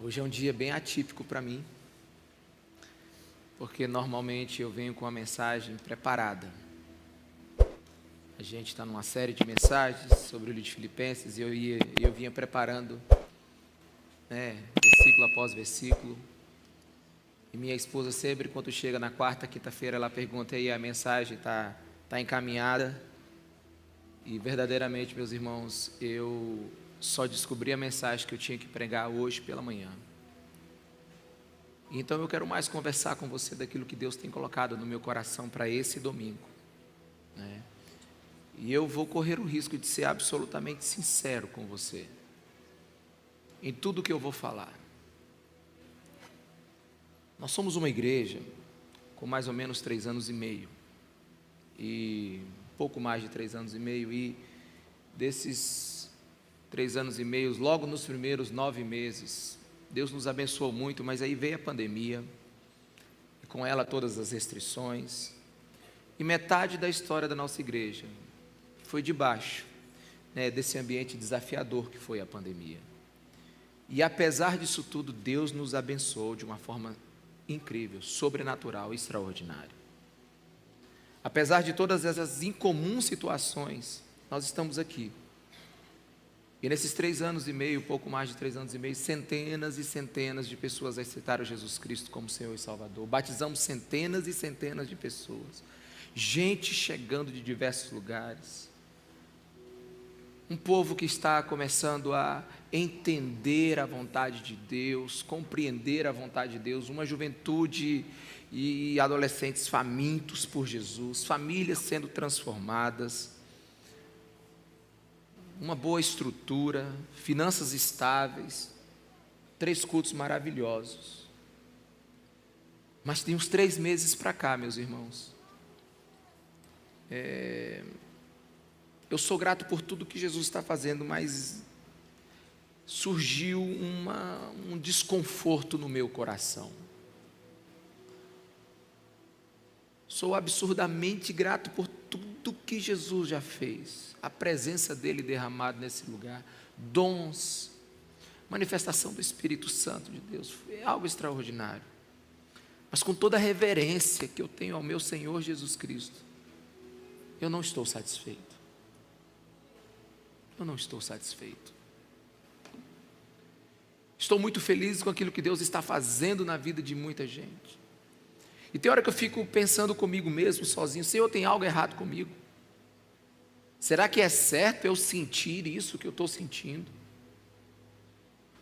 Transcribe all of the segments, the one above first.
Hoje é um dia bem atípico para mim, porque normalmente eu venho com uma mensagem preparada. A gente está numa série de mensagens sobre o livro de Filipenses e eu vinha preparando, versículo após versículo. E minha esposa sempre, quando chega na quarta, quinta-feira, ela pergunta aí, a mensagem está encaminhada? E verdadeiramente, meus irmãos, eu só descobri a mensagem que eu tinha que pregar hoje pela manhã. Então eu quero mais conversar com você daquilo que Deus tem colocado no meu coração para esse domingo, né? E eu vou correr o risco de ser absolutamente sincero com você em tudo que eu vou falar. Nós somos uma igreja com mais ou menos 3 anos e meio, e pouco mais de 3 anos e meio, e desses 3 anos e meio, logo nos primeiros 9 meses, Deus nos abençoou muito, mas aí veio a pandemia, e com ela todas as restrições, e metade da história da nossa igreja foi debaixo, desse ambiente desafiador que foi a pandemia. E apesar disso tudo, Deus nos abençoou de uma forma incrível, sobrenatural, extraordinária. Apesar de todas essas incomuns situações, nós estamos aqui. E nesses 3 anos e meio, pouco mais de 3 anos e meio, centenas e centenas de pessoas aceitaram Jesus Cristo como Senhor e Salvador. Batizamos centenas e centenas de pessoas. Gente chegando de diversos lugares. Um povo que está começando a entender a vontade de Deus, compreender a vontade de Deus, uma juventude e adolescentes famintos por Jesus, famílias sendo transformadas, uma boa estrutura, finanças estáveis, 3 cultos maravilhosos. Mas tem uns 3 meses para cá, meus irmãos, eu sou grato por tudo que Jesus está fazendo, mas surgiu um desconforto no meu coração. Sou absurdamente grato por tudo que Jesus já fez, a presença dele derramada nesse lugar, dons, manifestação do Espírito Santo de Deus, foi algo extraordinário. Mas com toda a reverência que eu tenho ao meu Senhor Jesus Cristo, eu não estou satisfeito. Eu não estou satisfeito. Estou muito feliz com aquilo que Deus está fazendo na vida de muita gente. E tem hora que eu fico pensando comigo mesmo, sozinho, Senhor, tem algo errado comigo? Será que é certo eu sentir isso que eu estou sentindo?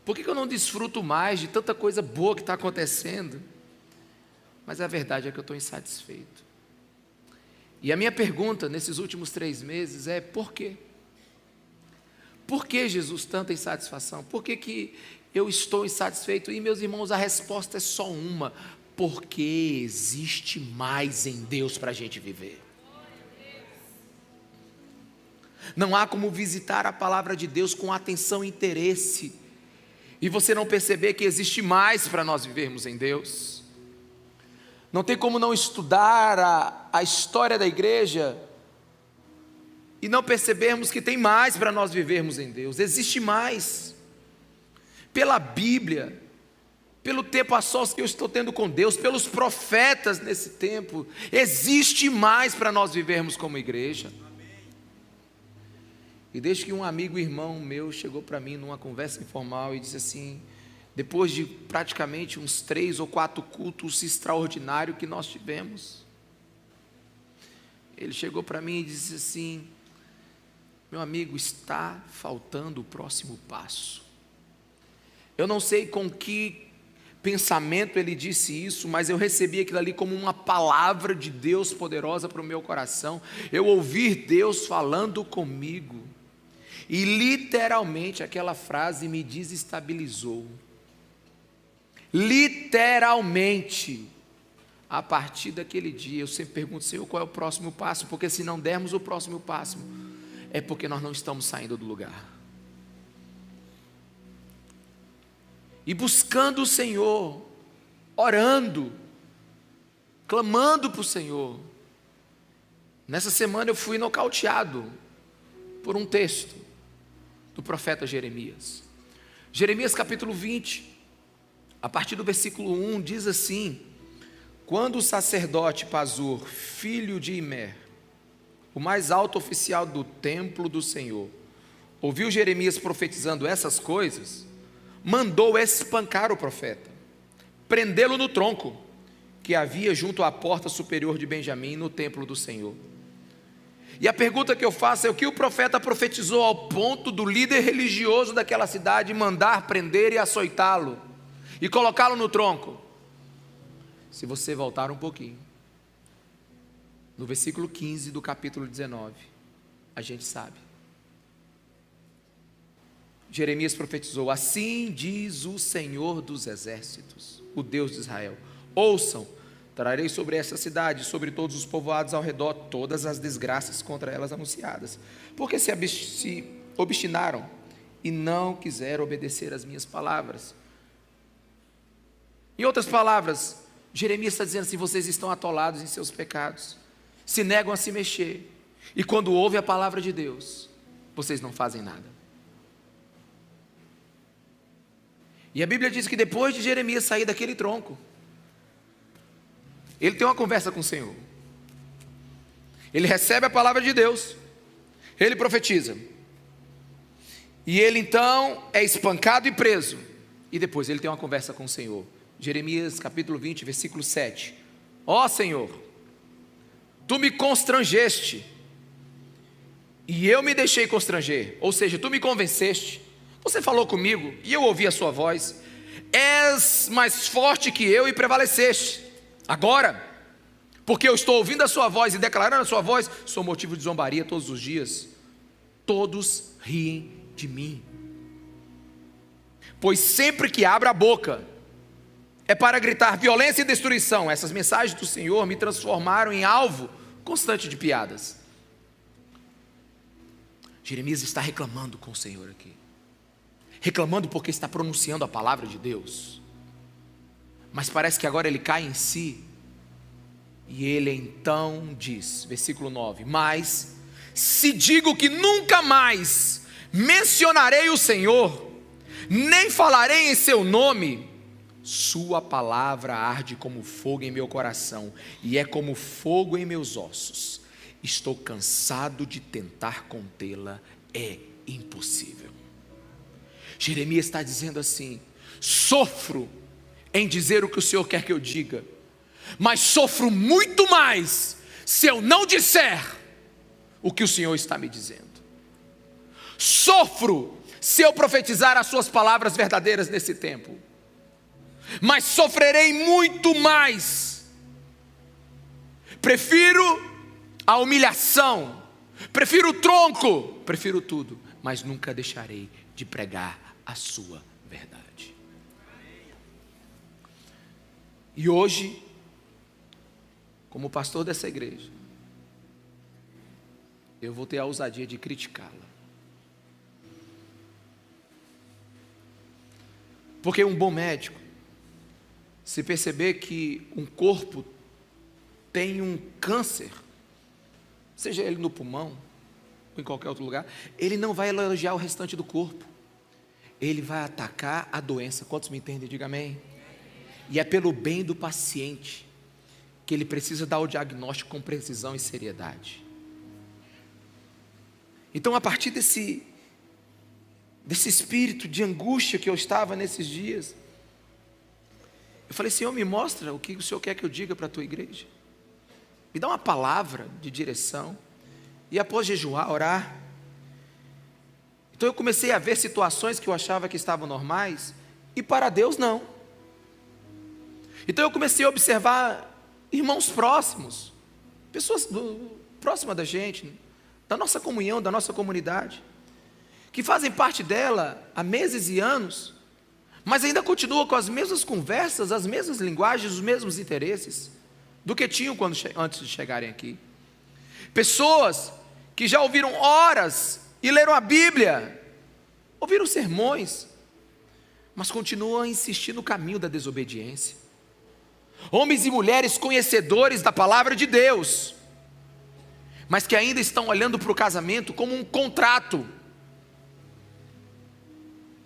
Por que eu não desfruto mais de tanta coisa boa que está acontecendo? Mas a verdade é que eu estou insatisfeito. E a minha pergunta nesses últimos 3 meses é: por quê? Por que, Jesus, tanta insatisfação? Por que eu estou insatisfeito? E, meus irmãos, a resposta é só uma: porque existe mais em Deus para a gente viver. Não há como visitar a palavra de Deus com atenção e interesse e você não perceber que existe mais para nós vivermos em Deus. Não tem como não estudar a história da igreja e não percebermos que tem mais para nós vivermos em Deus. Existe mais. Pela Bíblia, pelo tempo a sós que eu estou tendo com Deus, pelos profetas nesse tempo, existe mais para nós vivermos como igreja. E desde que um amigo e irmão meu chegou para mim numa conversa informal e disse assim, depois de praticamente uns 3 ou 4 cultos extraordinários que nós tivemos, ele chegou para mim e disse assim: meu amigo, está faltando o próximo passo. Eu não sei com que pensamento ele disse isso, mas eu recebi aquilo ali como uma palavra de Deus poderosa para o meu coração. Eu ouvi Deus falando comigo, e literalmente aquela frase me desestabilizou. Literalmente, a partir daquele dia, eu sempre pergunto, Senhor, qual é o próximo passo? Porque se não dermos o próximo passo, é porque nós não estamos saindo do lugar. E buscando o Senhor, orando, clamando para o Senhor. Nessa semana eu fui nocauteado por um texto do profeta Jeremias. Jeremias capítulo 20, a partir do versículo 1, diz assim: quando o sacerdote Pazur, filho de Imer, o mais alto oficial do templo do Senhor, ouviu Jeremias profetizando essas coisas, mandou espancar o profeta, prendê-lo no tronco, que havia junto à porta superior de Benjamim, no templo do Senhor. E a pergunta que eu faço é: o que o profeta profetizou ao ponto do líder religioso daquela cidade mandar prender e açoitá-lo, e colocá-lo no tronco? Se você voltar um pouquinho, no versículo 15 do capítulo 19, a gente sabe. Jeremias profetizou: assim diz o Senhor dos exércitos, o Deus de Israel: ouçam, trarei sobre essa cidade, sobre todos os povoados ao redor, todas as desgraças contra elas anunciadas, porque se obstinaram e não quiseram obedecer às minhas palavras. Em outras palavras, Jeremias está dizendo assim: vocês estão atolados em seus pecados, se negam a se mexer, e quando ouvem a palavra de Deus, vocês não fazem nada. E a Bíblia diz que depois de Jeremias sair daquele tronco, ele tem uma conversa com o Senhor. Ele recebe a palavra de Deus, ele profetiza, e ele então é espancado e preso, e depois ele tem uma conversa com o Senhor. Jeremias capítulo 20, versículo 7. Ó Senhor, tu me constrangeste, e eu me deixei constranger. Ou seja, tu me convenceste, você falou comigo, e eu ouvi a sua voz. És mais forte que eu e prevaleceste. Agora, porque eu estou ouvindo a sua voz e declarando a sua voz, sou motivo de zombaria todos os dias. Todos riem de mim. Pois sempre que abro a boca, é para gritar violência e destruição. Essas mensagens do Senhor me transformaram em alvo constante de piadas. Jeremias está reclamando com o Senhor aqui. Reclamando porque está pronunciando a palavra de Deus. Mas parece que agora ele cai em si. E ele então diz, versículo 9: mas se digo que nunca mais mencionarei o Senhor, nem falarei em seu nome, sua palavra arde como fogo em meu coração, e é como fogo em meus ossos. Estou cansado de tentar contê-la, é impossível. Jeremias está dizendo assim: sofro em dizer o que o Senhor quer que eu diga, mas sofro muito mais se eu não disser o que o Senhor está me dizendo. Sofro se eu profetizar as suas palavras verdadeiras nesse tempo, mas sofrerei muito mais. Prefiro a humilhação, prefiro o tronco, prefiro tudo, mas nunca deixarei de pregar a sua verdade. E hoje, como pastor dessa igreja, eu vou ter a ousadia de criticá-la. Porque um bom médico, se perceber que um corpo tem um câncer, seja ele no pulmão ou em qualquer outro lugar, ele não vai elogiar o restante do corpo, ele vai atacar a doença. Quantos me entendem? Diga amém. E é pelo bem do paciente que ele precisa dar o diagnóstico com precisão e seriedade. Então, a partir desse espírito de angústia que eu estava nesses dias, eu falei: Senhor, me mostra o que o Senhor quer que eu diga para a tua igreja. Me dá uma palavra de direção. E após jejuar, orar, então eu comecei a ver situações que eu achava que estavam normais, e para Deus não. Então eu comecei a observar irmãos próximos, pessoas próximas da gente, da nossa comunhão, da nossa comunidade, que fazem parte dela há meses e anos, mas ainda continuam com as mesmas conversas, as mesmas linguagens, os mesmos interesses do que tinham antes de chegarem aqui. Pessoas que já ouviram horas e leram a Bíblia, ouviram sermões, mas continuam a insistir no caminho da desobediência. Homens e mulheres conhecedores da palavra de Deus, mas que ainda estão olhando para o casamento como um contrato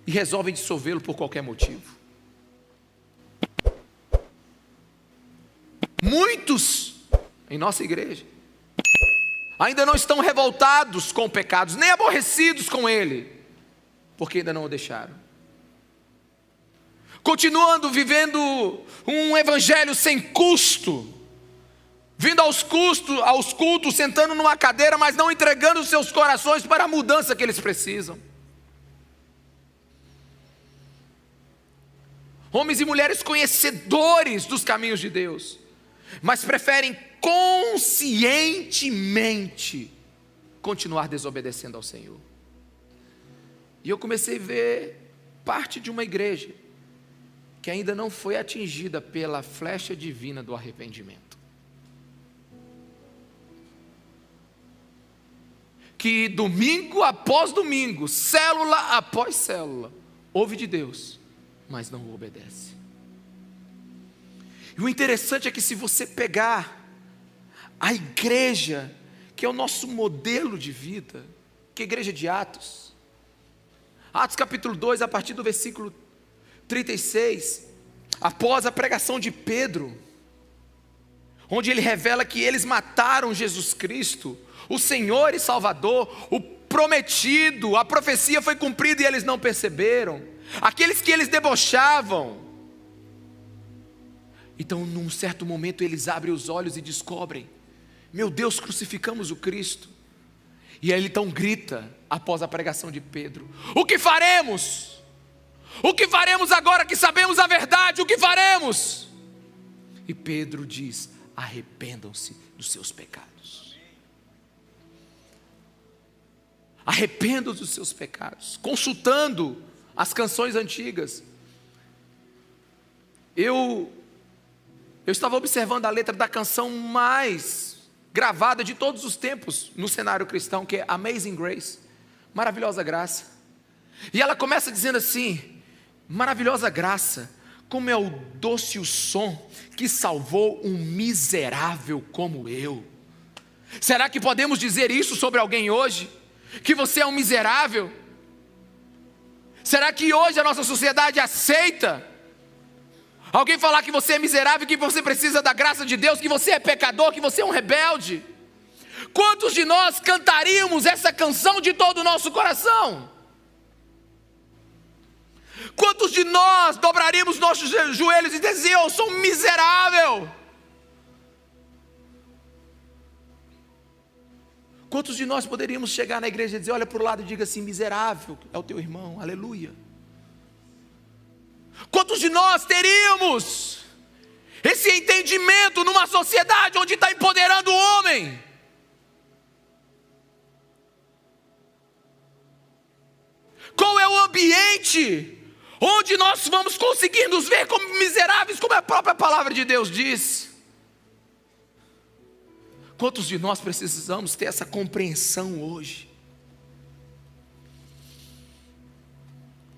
e resolvem dissolvê-lo por qualquer motivo. muitos em nossa igreja ainda não estão revoltados com pecados, nem aborrecidos com ele, porque ainda não o deixaram. Continuando vivendo um evangelho sem custo, vindo aos cultos, sentando numa cadeira, mas não entregando os seus corações para a mudança que eles precisam. Homens e mulheres conhecedores dos caminhos de Deus, mas preferem conscientemente continuar desobedecendo ao Senhor. E eu comecei a ver parte de uma igreja que ainda não foi atingida pela flecha divina do arrependimento. Que domingo após domingo, célula após célula, ouve de Deus, mas não o obedece. E o interessante é que se você pegar a igreja, que é o nosso modelo de vida, que é a igreja de Atos capítulo 2, a partir do versículo 36, após a pregação de Pedro, onde ele revela que eles mataram Jesus Cristo, o Senhor e Salvador, o prometido, a profecia foi cumprida e eles não perceberam, aqueles que eles debochavam. Então num certo momento eles abrem os olhos e descobrem: meu Deus, crucificamos o Cristo. E aí ele então grita, após a pregação de Pedro: o que faremos? O que faremos agora que sabemos a verdade? O que faremos? E Pedro diz: arrependam-se dos seus pecados. Arrependam-se dos seus pecados. Consultando as canções antigas, eu estava observando a letra da canção mais gravada de todos os tempos no cenário cristão, que é Amazing Grace, maravilhosa graça. E ela começa dizendo assim: maravilhosa graça, como é o doce o som que salvou um miserável como eu. Será que podemos dizer isso sobre alguém hoje? Que você é um miserável? Será que hoje a nossa sociedade aceita alguém falar que você é miserável, que você precisa da graça de Deus, que você é pecador, que você é um rebelde? Quantos de nós cantaríamos essa canção de todo o nosso coração? Quantos de nós dobraríamos nossos joelhos e diziam: eu sou um miserável? Quantos de nós poderíamos chegar na igreja e dizer, olha para o lado e diga assim: miserável é o teu irmão, aleluia? Quantos de nós teríamos esse entendimento numa sociedade onde está empoderando o homem? Qual é o ambiente onde nós vamos conseguir nos ver como miseráveis, como a própria palavra de Deus diz? Quantos de nós precisamos ter essa compreensão hoje?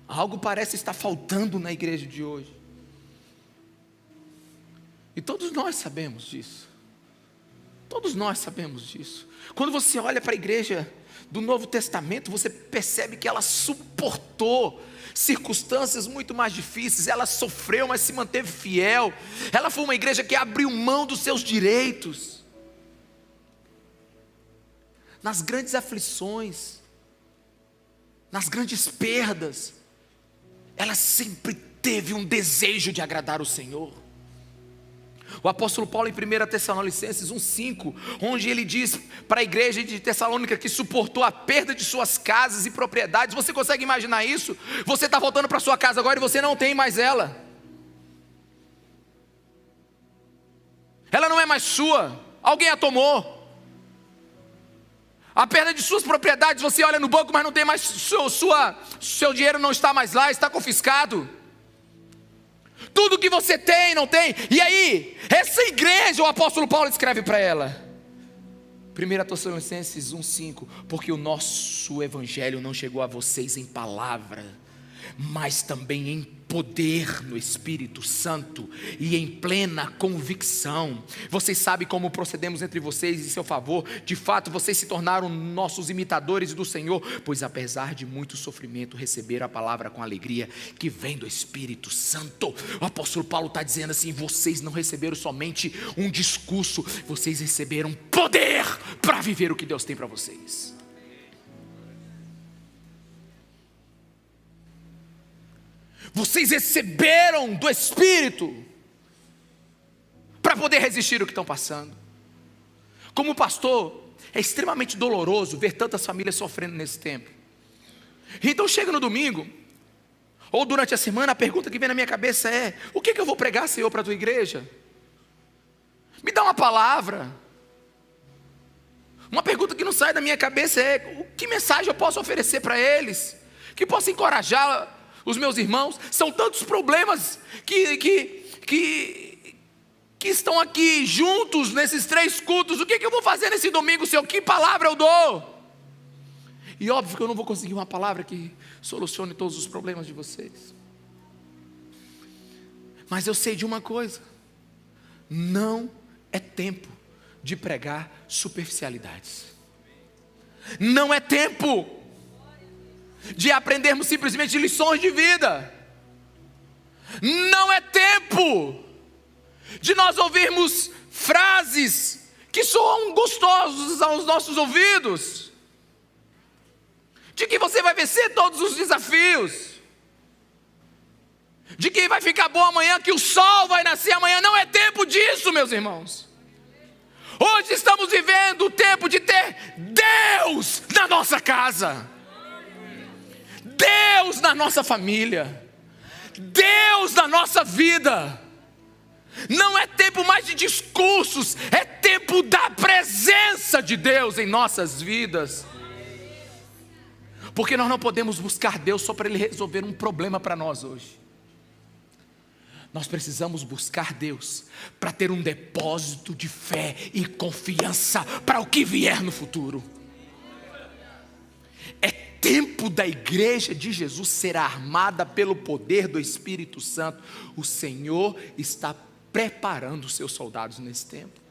Algo parece estar faltando na igreja de hoje. E todos nós sabemos disso. Todos nós sabemos disso. Quando você olha para a igreja do Novo Testamento, você percebe que ela suportou circunstâncias muito mais difíceis. Ela sofreu, mas se manteve fiel. Ela foi uma igreja que abriu mão dos seus direitos. Nas grandes aflições, nas grandes perdas, ela sempre teve um desejo de agradar o Senhor. O apóstolo Paulo em 1 Tessalonicenses 1,5, onde ele diz para a igreja de Tessalônica que suportou a perda de suas casas e propriedades. Você consegue imaginar isso? Você está voltando para sua casa agora e você não tem mais ela. Ela não é mais sua, alguém a tomou. A perda de suas propriedades, você olha no banco, mas não tem mais, seu dinheiro não está mais lá, está confiscado. Tudo que você tem, não tem. E aí, essa igreja, o apóstolo Paulo escreve para ela, 1 Tessalonicenses 1,5, porque o nosso evangelho não chegou a vocês em palavra, mas também em poder no Espírito Santo e em plena convicção. Vocês sabem como procedemos entre vocês em seu favor. De fato, vocês se tornaram nossos imitadores do Senhor, pois apesar de muito sofrimento, receberam a palavra com alegria que vem do Espírito Santo. O apóstolo Paulo está dizendo assim: vocês não receberam somente um discurso, vocês receberam poder para viver o que Deus tem para vocês. Vocês receberam do Espírito para poder resistir ao que estão passando. Como pastor, é extremamente doloroso ver tantas famílias sofrendo nesse tempo. Então chega no domingo, ou durante a semana, a pergunta que vem na minha cabeça é: o que eu vou pregar, Senhor, para a tua igreja? Me dá uma palavra. Uma pergunta que não sai da minha cabeça é: que mensagem eu posso oferecer para eles, que possa encorajar os meus irmãos? São tantos problemas que estão aqui juntos nesses 3 cultos. O que eu vou fazer nesse domingo, Senhor? Que palavra eu dou? E óbvio que eu não vou conseguir uma palavra que solucione todos os problemas de vocês. Mas eu sei de uma coisa: não é tempo de pregar superficialidades. Não é tempo de aprendermos simplesmente lições de vida. Não é tempo de nós ouvirmos frases que soam gostosos aos nossos ouvidos, de que você vai vencer todos os desafios, de que vai ficar bom amanhã, que o sol vai nascer amanhã. Não é tempo disso, meus irmãos. Hoje estamos vivendo o tempo de ter Deus na nossa casa, Deus na nossa família, Deus na nossa vida. Não é tempo mais de discursos, é tempo da presença de Deus em nossas vidas. Porque nós não podemos buscar Deus só para Ele resolver um problema para nós hoje. Nós precisamos buscar Deus para ter um depósito de fé e confiança para o que vier no futuro. É tempo da igreja de Jesus ser armada pelo poder do Espírito Santo. O Senhor está preparando os seus soldados nesse tempo.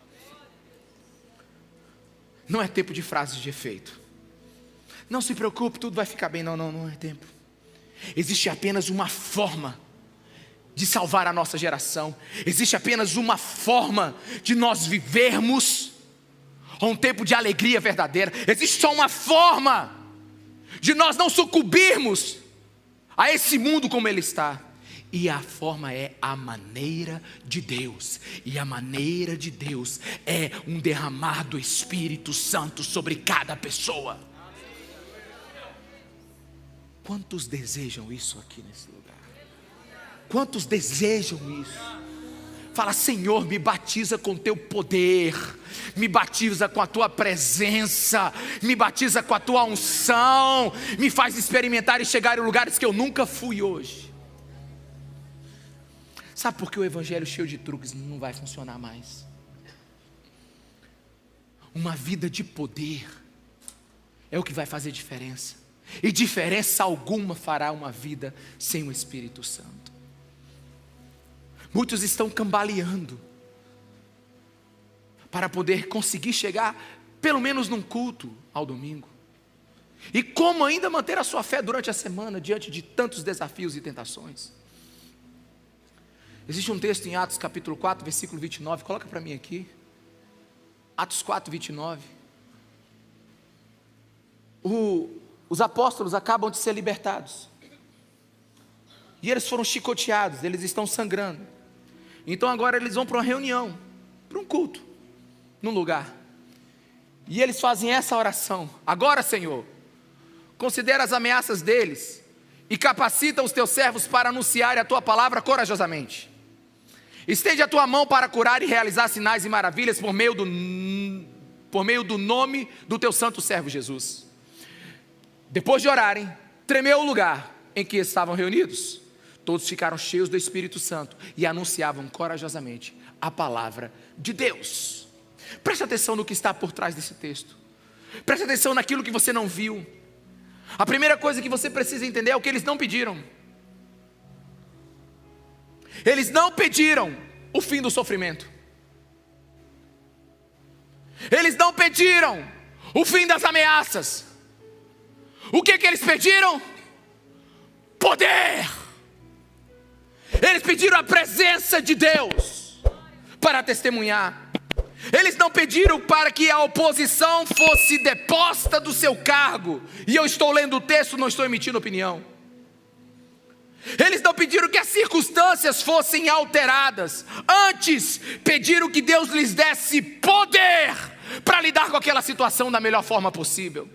Não é tempo de frases de efeito. Não se preocupe, tudo vai ficar bem. Não é tempo. Existe apenas uma forma de salvar a nossa geração. Existe apenas uma forma de nós vivermos um tempo de alegria verdadeira. Existe só uma forma de nós não sucumbirmos a esse mundo como ele está. E a forma é a maneira de Deus. E a maneira de Deus é um derramar do Espírito Santo sobre cada pessoa. Quantos desejam isso aqui nesse lugar? Quantos desejam isso? Fala: Senhor, me batiza com teu poder, me batiza com a tua presença, me batiza com a tua unção, me faz experimentar e chegar em lugares que eu nunca fui hoje. Sabe por que o evangelho cheio de truques não vai funcionar mais? Uma vida de poder é o que vai fazer diferença. E diferença alguma fará uma vida sem o Espírito Santo. Muitos estão cambaleando para poder conseguir chegar pelo menos num culto ao domingo. E como ainda manter a sua fé durante a semana diante de tantos desafios e tentações? Existe um texto em Atos capítulo 4, versículo 29, coloca para mim aqui. Atos 4, 29. Os apóstolos acabam de ser libertados. E eles foram chicoteados, eles estão sangrando. Então agora eles vão para uma reunião, para um culto, num lugar. E eles fazem essa oração: agora, Senhor, considera as ameaças deles e capacita os teus servos para anunciar a tua palavra corajosamente. Estende a tua mão para curar e realizar sinais e maravilhas por meio do nome do teu santo servo Jesus. Depois de orarem, tremeu o lugar em que estavam reunidos. Todos ficaram cheios do Espírito Santo e anunciavam corajosamente a palavra de Deus. Preste atenção no que está por trás desse texto. Preste atenção naquilo que você não viu. A primeira coisa que você precisa entender é o que eles não pediram. Eles não pediram o fim do sofrimento. Eles não pediram o fim das ameaças. O que eles pediram? Poder. Eles pediram a presença de Deus para testemunhar. Eles não pediram para que a oposição fosse deposta do seu cargo. E eu estou lendo o texto, não estou emitindo opinião. Eles não pediram que as circunstâncias fossem alteradas. Antes, pediram que Deus lhes desse poder para lidar com aquela situação da melhor forma possível.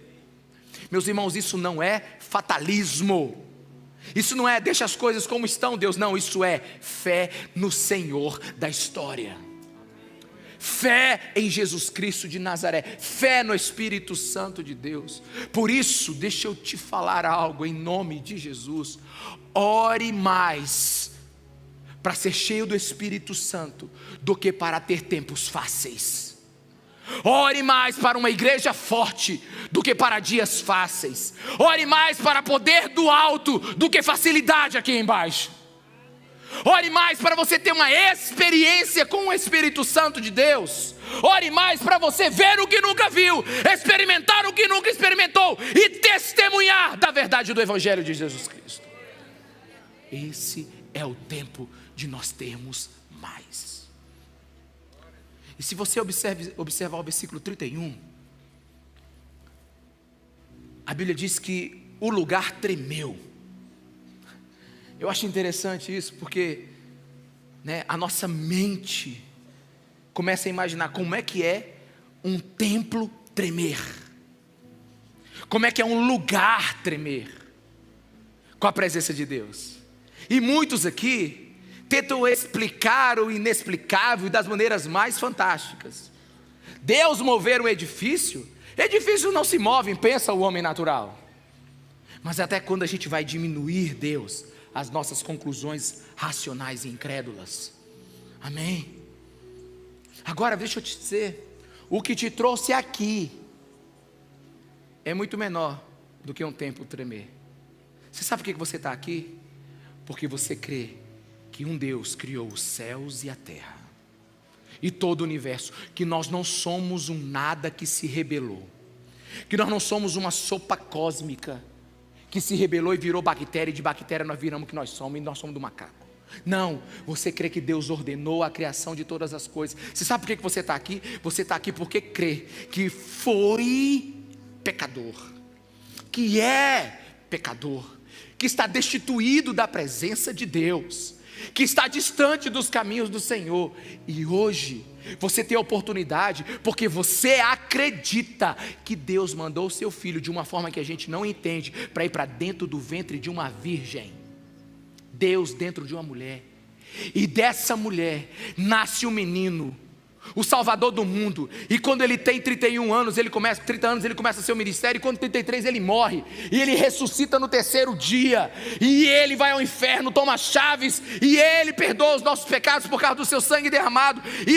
Meus irmãos, isso não é fatalismo. Isso não é deixa as coisas como estão, Deus. Não, isso é fé no Senhor da história. Fé em Jesus Cristo de Nazaré. Fé no Espírito Santo de Deus. Por isso, deixa eu te falar algo em nome de Jesus. Ore mais para ser cheio do Espírito Santo do que para ter tempos fáceis. Ore mais para uma igreja forte do que para dias fáceis. Ore mais para poder do alto do que facilidade aqui embaixo. Ore mais para você ter uma experiência com o Espírito Santo de Deus. Ore mais para você ver o que nunca viu, experimentar o que nunca experimentou e testemunhar da verdade do Evangelho de Jesus Cristo. Esse é o tempo de nós termos mais. E se você observar o versículo 31, a Bíblia diz que o lugar tremeu. Eu acho interessante isso, porque a nossa mente começa a imaginar como é que é um templo tremer. Como é que é um lugar tremer com a presença de Deus. E muitos aqui tentam explicar o inexplicável das maneiras mais fantásticas. Deus mover um edifício não se move, pensa o homem natural. Mas até quando a gente vai diminuir Deus, as nossas conclusões racionais e incrédulas. Amém? Agora deixa eu te dizer, o que te trouxe aqui é muito menor do que um templo tremer. Você sabe por que você está aqui? Porque você crê que um Deus criou os céus e a terra e todo o universo, que nós não somos um nada que se rebelou, que nós não somos uma sopa cósmica que se rebelou e virou bactéria, e de bactéria nós viramos o que nós somos, e nós somos do macaco. Não, você crê que Deus ordenou a criação de todas as coisas. Você sabe por que você está aqui? Você está aqui porque crê que foi pecador, que é pecador, que está destituído da presença de Deus, que está distante dos caminhos do Senhor. E hoje você tem a oportunidade, porque você acredita que Deus mandou o seu filho de uma forma que a gente não entende, para ir para dentro do ventre de uma virgem. Deus dentro de uma mulher, e dessa mulher nasce um menino, o Salvador do mundo. E quando ele tem 30 anos ele começa seu ministério, e quando 33 ele morre, e ele ressuscita no terceiro dia, e ele vai ao inferno, toma chaves, e ele perdoa os nossos pecados por causa do seu sangue derramado, e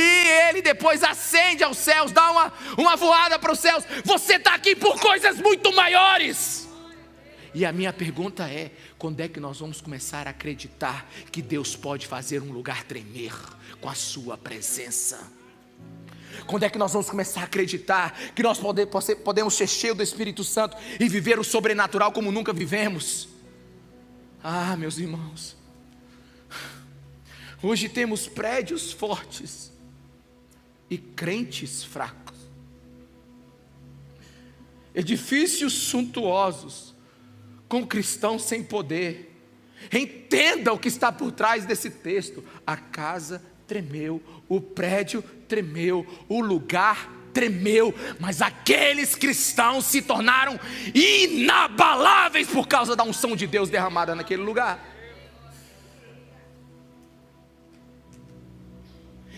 ele depois ascende aos céus, dá uma voada para os céus. Você está aqui por coisas muito maiores. E a minha pergunta é: quando é que nós vamos começar a acreditar que Deus pode fazer um lugar tremer com a sua presença? Quando é que nós vamos começar a acreditar que nós podemos ser cheios do Espírito Santo e viver o sobrenatural como nunca vivemos? Ah, meus irmãos, hoje temos prédios fortes e crentes fracos, edifícios suntuosos com cristãos sem poder. Entenda o que está por trás desse texto. A casa tremeu, o prédio tremeu, o lugar tremeu, mas aqueles cristãos se tornaram inabaláveis por causa da unção de Deus derramada naquele lugar.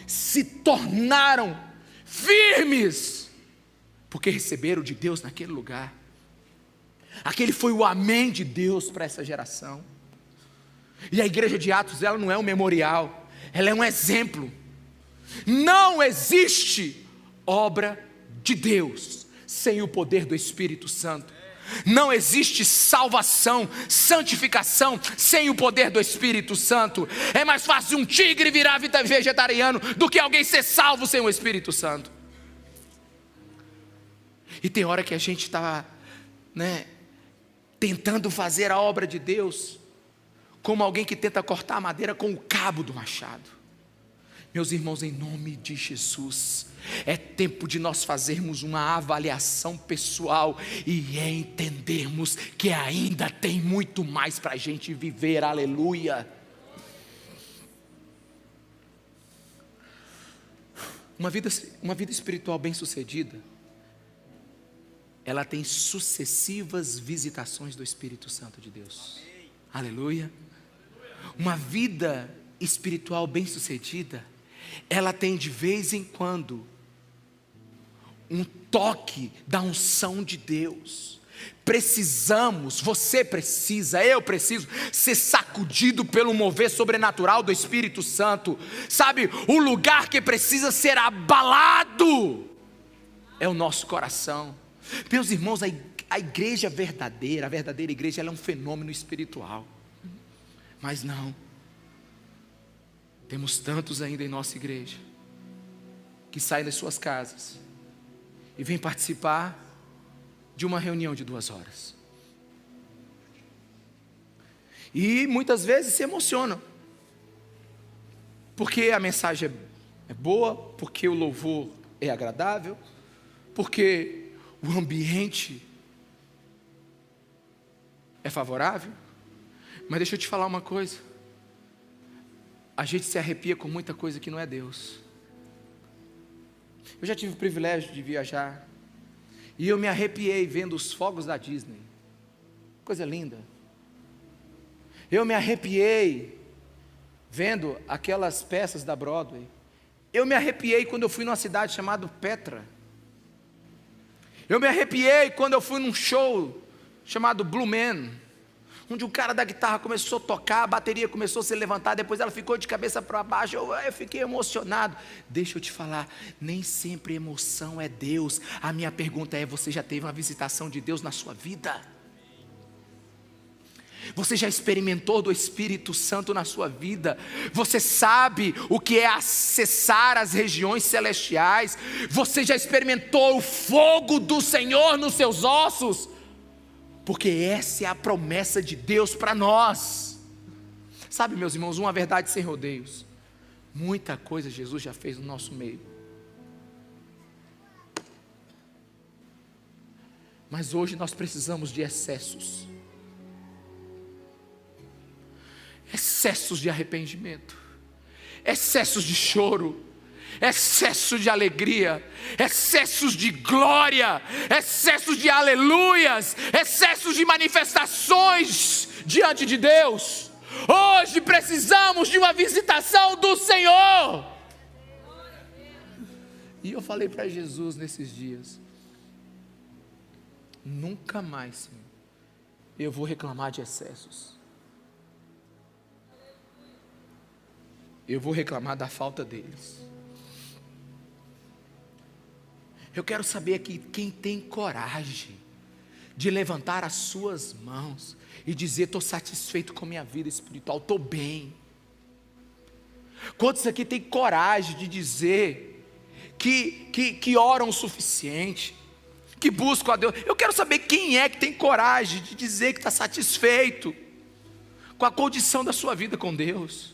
Se tornaram firmes porque receberam de Deus naquele lugar. Aquele foi o amém de Deus para essa geração. E a igreja de Atos, ela não é um memorial, ela é um exemplo. Não existe obra de Deus sem o poder do Espírito Santo. Não existe salvação, santificação sem o poder do Espírito Santo. É mais fácil um tigre virar vegetariano do que alguém ser salvo sem o Espírito Santo. E tem hora que a gente está, tentando fazer a obra de Deus como alguém que tenta cortar a madeira com o cabo do machado. Meus irmãos, em nome de Jesus, é tempo de nós fazermos uma avaliação pessoal e entendermos que ainda tem muito mais para a gente viver, aleluia. Uma vida espiritual bem sucedida, ela tem sucessivas visitações do Espírito Santo de Deus, aleluia. Uma vida espiritual bem sucedida, ela tem de vez em quando um toque da unção de Deus. Precisamos, você precisa, eu preciso ser sacudido pelo mover sobrenatural do Espírito Santo. Sabe, o lugar que precisa ser abalado é o nosso coração. Meus irmãos, a igreja verdadeira, a verdadeira igreja, ela é um fenômeno espiritual. Mas não, temos tantos ainda em nossa igreja que saem das suas casas e vêm participar de uma reunião de 2 horas. E muitas vezes se emocionam, porque a mensagem é boa, porque o louvor é agradável, porque o ambiente é favorável. Mas deixa eu te falar uma coisa, a gente se arrepia com muita coisa que não é Deus. Eu já tive o privilégio de viajar, e eu me arrepiei vendo os fogos da Disney, coisa linda. Eu me arrepiei vendo aquelas peças da Broadway. Eu me arrepiei quando eu fui numa cidade chamada Petra. Eu me arrepiei quando eu fui num show chamado Blue Man, onde o cara da guitarra começou a tocar, a bateria começou a se levantar, depois ela ficou de cabeça para baixo, eu fiquei emocionado. Deixa eu te falar, nem sempre emoção é Deus. A minha pergunta é, você já teve uma visitação de Deus na sua vida? Você já experimentou do Espírito Santo na sua vida? Você sabe o que é acessar as regiões celestiais? Você já experimentou o fogo do Senhor nos seus ossos? Porque essa é a promessa de Deus para nós. Sabe, meus irmãos, uma verdade sem rodeios, muita coisa Jesus já fez no nosso meio, mas hoje nós precisamos de excessos. Excessos de arrependimento, excessos de choro, excesso de alegria, excessos de glória, excessos de aleluias, excessos de manifestações diante de Deus. Hoje precisamos de uma visitação do Senhor. E eu falei para Jesus nesses dias, nunca mais, Senhor, eu vou reclamar de excessos. Eu vou reclamar da falta deles. Eu quero saber aqui quem tem coragem de levantar as suas mãos e dizer, estou satisfeito com minha vida espiritual, estou bem. Quantos aqui tem coragem de dizer que oram o suficiente, que buscam a Deus? Eu quero saber quem é que tem coragem de dizer que está satisfeito com a condição da sua vida com Deus.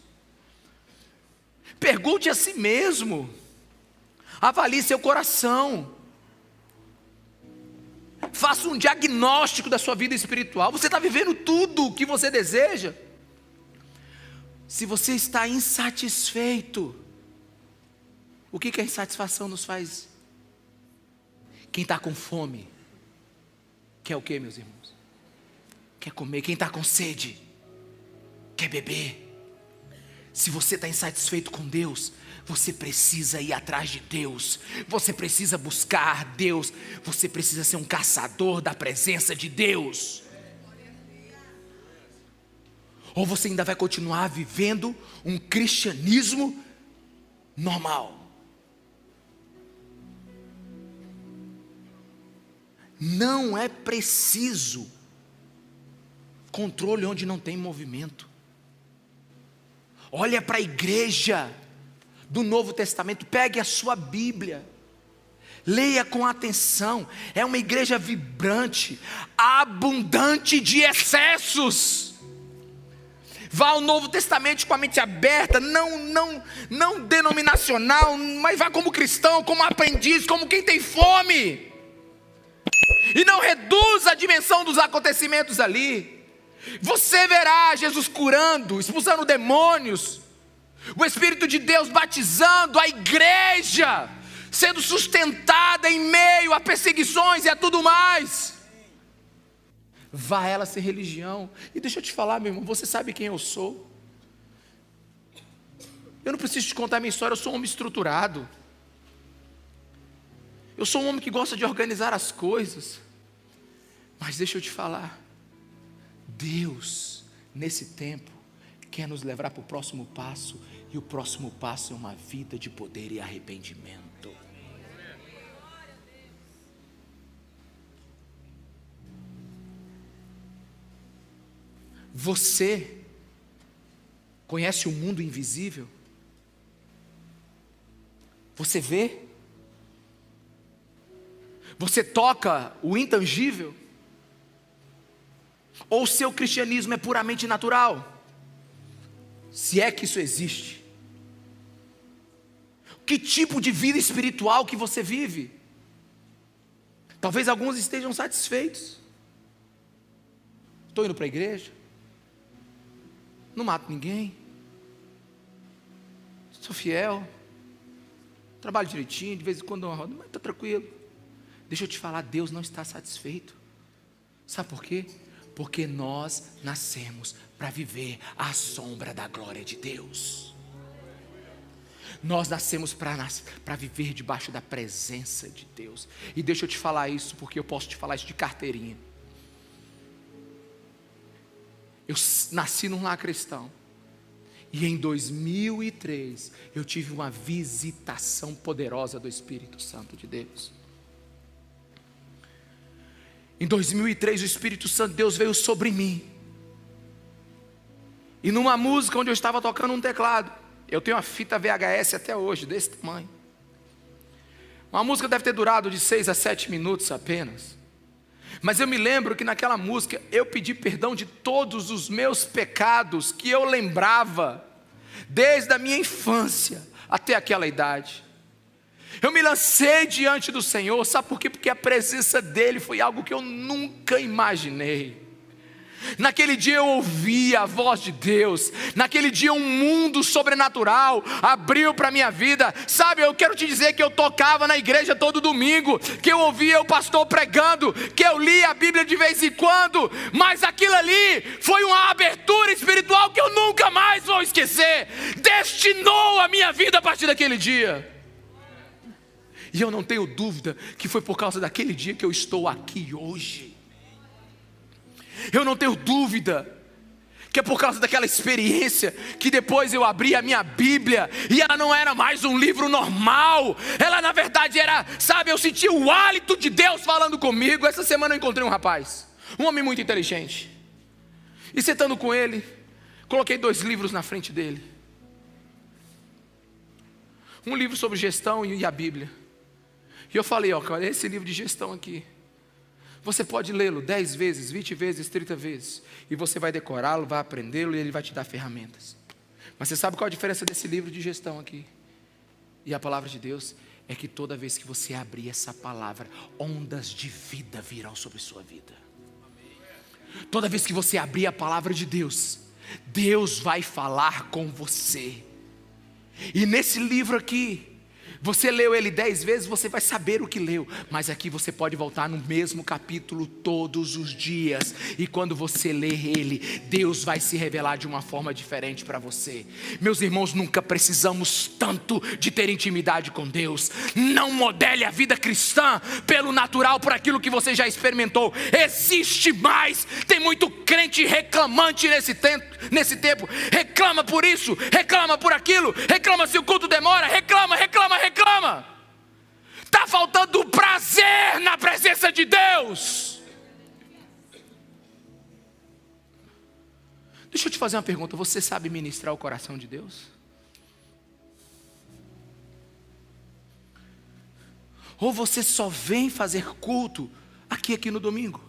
Pergunte a si mesmo, avalie seu coração, faça um diagnóstico da sua vida espiritual. Você está vivendo tudo o que você deseja? Se você está insatisfeito, o que a insatisfação nos faz? Quem está com fome quer o que, meus irmãos? Quer comer. Quem está com sede quer beber. Se você está insatisfeito com Deus, você precisa ir atrás de Deus, você precisa buscar Deus, você precisa ser um caçador da presença de Deus. Ou você ainda vai continuar vivendo um cristianismo normal? Não é preciso controle onde não tem movimento. Olha para a igreja do Novo Testamento, pegue a sua Bíblia, leia com atenção. É uma igreja vibrante, abundante de excessos. Vá ao Novo Testamento com a mente aberta, não denominacional, mas vá como cristão, como aprendiz, como quem tem fome. E não reduza a dimensão dos acontecimentos ali. Você verá Jesus curando, expulsando demônios, o Espírito de Deus batizando, a igreja sendo sustentada em meio a perseguições e a tudo mais. Vá ela ser religião. E deixa eu te falar, meu irmão, você sabe quem eu sou. Eu não preciso te contar a minha história, eu sou um homem estruturado. Eu sou um homem que gosta de organizar as coisas. Mas deixa eu te falar, Deus, nesse tempo, quer nos levar para o próximo passo. E o próximo passo é uma vida de poder e arrependimento. Você conhece o mundo invisível? Você vê? Você toca o intangível? Ou seu cristianismo é puramente natural? Se é que isso existe. Que tipo de vida espiritual que você vive? Talvez alguns estejam satisfeitos. Estou indo para a igreja, não mato ninguém, sou fiel, trabalho direitinho, de vez em quando dou uma roda, mas está tranquilo. Deixa eu te falar, Deus não está satisfeito. Sabe por quê? Porque nós nascemos para viver à sombra da glória de Deus. Nós nascemos para viver debaixo da presença de Deus. E deixa eu te falar isso, porque eu posso te falar isso de carteirinha. Eu nasci num lar cristão. E em 2003 eu tive uma visitação poderosa do Espírito Santo de Deus. Em 2003 o Espírito Santo de Deus veio sobre mim. E numa música onde eu estava tocando um teclado, eu tenho uma fita VHS até hoje, desse tamanho. Uma música deve ter durado de 6 a 7 minutos apenas. Mas eu me lembro que naquela música eu pedi perdão de todos os meus pecados que eu lembrava, desde a minha infância até aquela idade. Eu me lancei diante do Senhor, sabe por quê? Porque a presença dEle foi algo que eu nunca imaginei. Naquele dia eu ouvi a voz de Deus. Naquele dia um mundo sobrenatural abriu para a minha vida. Sabe, eu quero te dizer que eu tocava na igreja todo domingo, que eu ouvia o pastor pregando, que eu lia a Bíblia de vez em quando. Mas aquilo ali foi uma abertura espiritual que eu nunca mais vou esquecer. Destinou a minha vida a partir daquele dia. E eu não tenho dúvida que foi por causa daquele dia que eu estou aqui hoje. Eu não tenho dúvida que é por causa daquela experiência que depois eu abri a minha Bíblia e ela não era mais um livro normal. Ela na verdade era, sabe, eu senti o hálito de Deus falando comigo. Essa semana eu encontrei um rapaz, um homem muito inteligente. E sentando com ele, coloquei 2 livros na frente dele. Um livro sobre gestão e a Bíblia. E eu falei, ó, cara, esse livro de gestão aqui, você pode lê-lo 10 vezes, 20 vezes, 30 vezes. E você vai decorá-lo, vai aprendê-lo e ele vai te dar ferramentas. Mas você sabe qual a diferença desse livro de gestão aqui? E a palavra de Deus é que toda vez que você abrir essa palavra, ondas de vida virão sobre sua vida. Toda vez que você abrir a palavra de Deus, Deus vai falar com você. E nesse livro aqui, você leu ele 10 vezes, você vai saber o que leu. Mas aqui você pode voltar no mesmo capítulo todos os dias. E quando você lê ele, Deus vai se revelar de uma forma diferente para você. Meus irmãos, nunca precisamos tanto de ter intimidade com Deus. Não modele a vida cristã pelo natural, por aquilo que você já experimentou. Existe mais. Tem muito crente reclamante nesse tempo. Reclama por isso, reclama por aquilo, reclama se o culto demora, reclama. Está faltando prazer na presença de Deus. Deixa eu te fazer uma pergunta: você sabe ministrar o coração de Deus? Ou você só vem fazer culto aqui no domingo?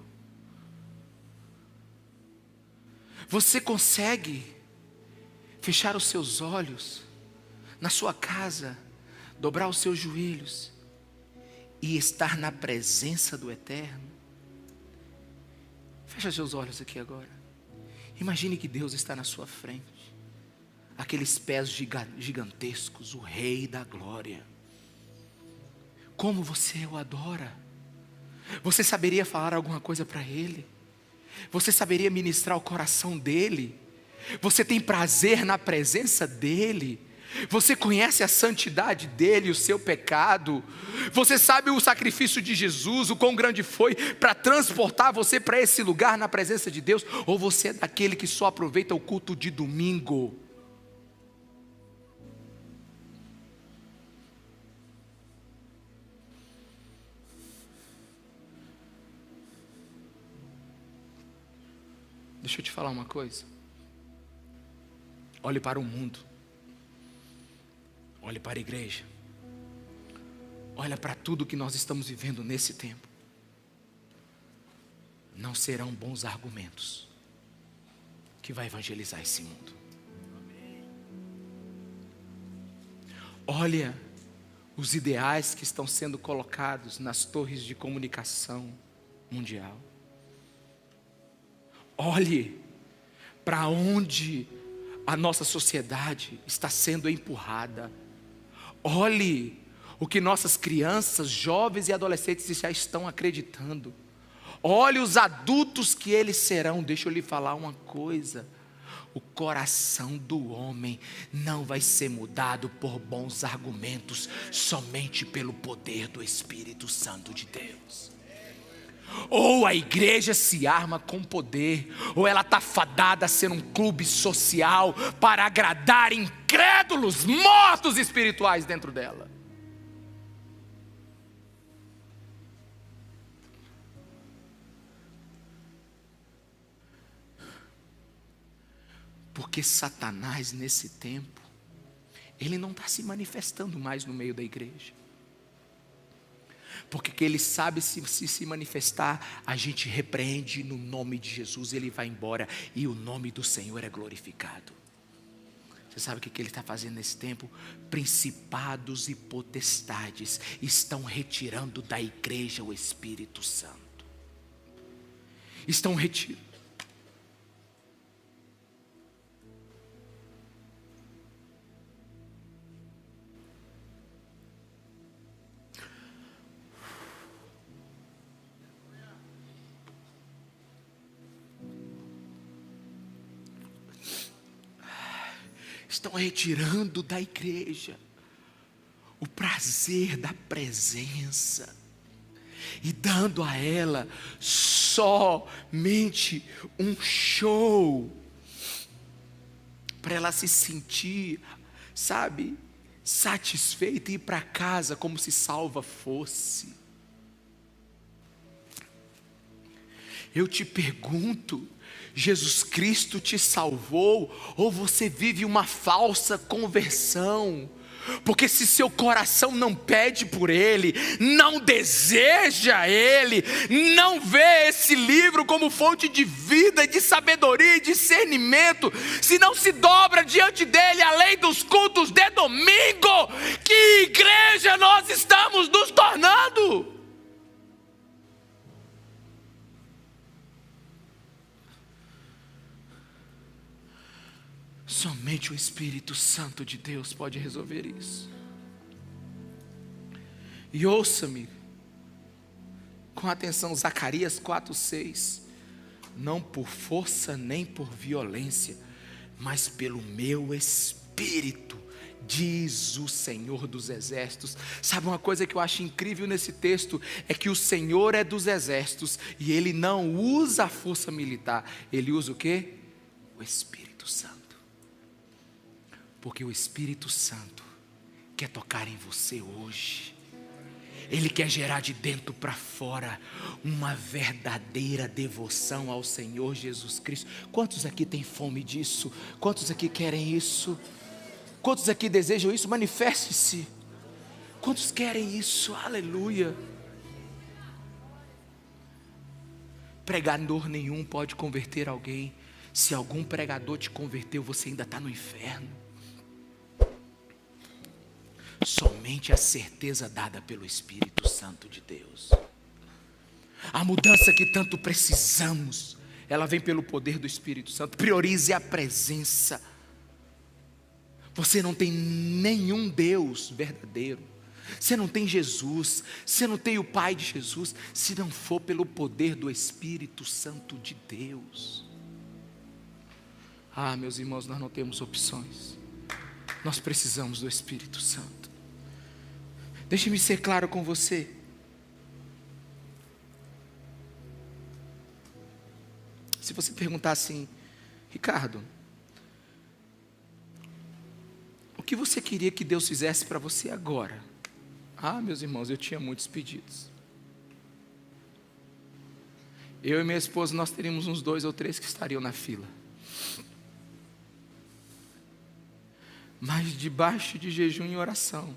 Você consegue fechar os seus olhos na sua casa, dobrar os seus joelhos e estar na presença do Eterno? Fecha seus olhos aqui agora. Imagine que Deus está na sua frente, aqueles pés gigantescos, o Rei da Glória. Como você o adora? Você saberia falar alguma coisa para Ele? Você saberia ministrar o coração dEle? Você tem prazer na presença dEle? Você conhece a santidade dEle, o seu pecado? Você sabe o sacrifício de Jesus, o quão grande foi para transportar você para esse lugar na presença de Deus? Ou você é daquele que só aproveita o culto de domingo? Deixa eu te falar uma coisa. Olhe para o mundo. Olhe para a igreja. Olha para tudo que nós estamos vivendo nesse tempo. Não serão bons argumentos que vai evangelizar esse mundo. Olha os ideais que estão sendo colocados nas torres de comunicação mundial. Olhe para onde a nossa sociedade está sendo empurrada. Olhe o que nossas crianças, jovens e adolescentes já estão acreditando. Olhe os adultos que eles serão. Deixa eu lhe falar uma coisa: o coração do homem não vai ser mudado por bons argumentos, somente pelo poder do Espírito Santo de Deus. Ou a igreja se arma com poder, ou ela está fadada a ser um clube social para agradar incrédulos, mortos espirituais dentro dela. Porque Satanás nesse tempo, ele não está se manifestando mais no meio da igreja. Porque ele sabe se manifestar, a gente repreende no nome de Jesus, ele vai embora e o nome do Senhor é glorificado. Você sabe o que ele está fazendo nesse tempo? Principados e potestades estão retirando da igreja o Espírito Santo. Estão retirando. Estão retirando da igreja o prazer da presença e dando a ela somente um show para ela se sentir, sabe, satisfeita e ir para casa como se salva fosse. Eu te pergunto: Jesus Cristo te salvou, ou você vive uma falsa conversão? Porque se seu coração não pede por Ele, não deseja Ele, não vê esse livro como fonte de vida, de sabedoria e discernimento, se não se dobra diante dEle, além dos cultos de domingo, que igreja nós estamos nos tornando? Somente o Espírito Santo de Deus pode resolver isso. E ouça-me com atenção, Zacarias 4:6. Não por força nem por violência, mas pelo meu Espírito, diz o Senhor dos Exércitos. Sabe uma coisa que eu acho incrível nesse texto? É que o Senhor é dos Exércitos e Ele não usa a força militar. Ele usa o quê? O Espírito Santo. Porque o Espírito Santo quer tocar em você hoje. Ele quer gerar de dentro para fora uma verdadeira devoção ao Senhor Jesus Cristo. Quantos aqui têm fome disso? Quantos aqui querem isso? Quantos aqui desejam isso? Manifeste-se. Quantos querem isso? Aleluia. Pregador nenhum pode converter alguém. Se algum pregador te converteu, você ainda está no inferno. Somente a certeza dada pelo Espírito Santo de Deus. A mudança que tanto precisamos, ela vem pelo poder do Espírito Santo. Priorize a presença. Você não tem nenhum Deus verdadeiro. Você não tem Jesus. Você não tem o Pai de Jesus, se não for pelo poder do Espírito Santo de Deus. Ah, meus irmãos, nós não temos opções. Nós precisamos do Espírito Santo. Deixe-me ser claro com você. Se você perguntar assim, Ricardo, o que você queria que Deus fizesse para você agora? Ah, meus irmãos, eu tinha muitos pedidos. Eu e minha esposa, nós teríamos uns 2 ou 3 que estariam na fila. Mas debaixo de jejum e oração,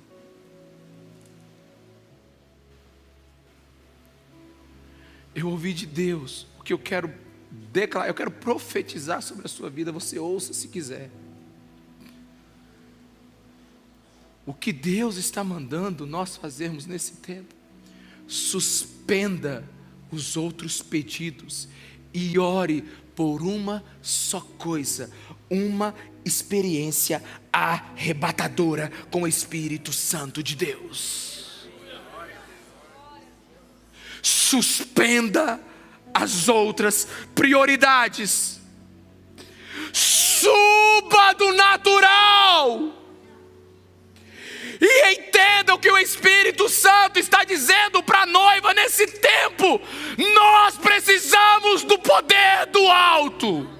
eu ouvi de Deus o que eu quero declarar, eu quero profetizar sobre a sua vida. Você ouça se quiser. O que Deus está mandando nós fazermos nesse tempo: suspenda os outros pedidos e ore por uma só coisa, uma experiência arrebatadora com o Espírito Santo de Deus. Suspenda as outras prioridades. Suba do natural. E entenda o que o Espírito Santo está dizendo para a noiva nesse tempo. Nós precisamos do poder do alto.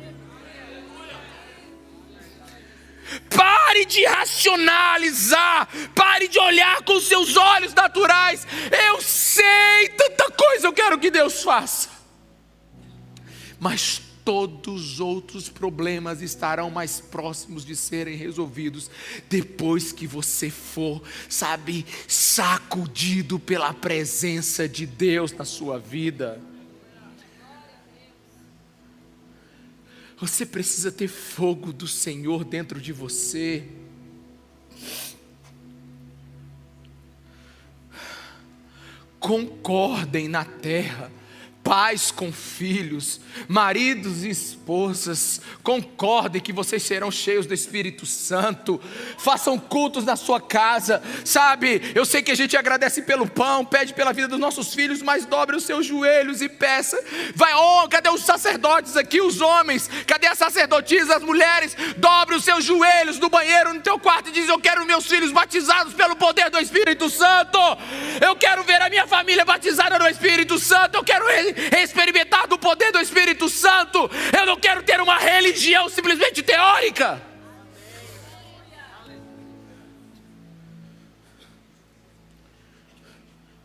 Pare de racionalizar. Pare de olhar com os seus olhos naturais. Eu sei tanta coisa eu quero que Deus faça, mas todos os outros problemas estarão mais próximos de serem resolvidos depois que você for, sacudido pela presença de Deus na sua vida. Você precisa ter fogo do Senhor dentro de você. Concordem na terra, pais com filhos, maridos e esposas, concordem que vocês serão cheios do Espírito Santo. Façam cultos na sua casa, eu sei que a gente agradece pelo pão, pede pela vida dos nossos filhos, mas dobre os seus joelhos e peça. Cadê os sacerdotes aqui, os homens? Cadê as sacerdotisas, as mulheres? Dobre os seus joelhos no banheiro, no teu quarto, e diz: eu quero meus filhos batizados pelo poder do Espírito Santo. Eu quero ver a minha família batizada no Espírito Santo. Eu quero experimentar do poder do Espírito Santo. Eu não quero ter uma religião simplesmente teórica.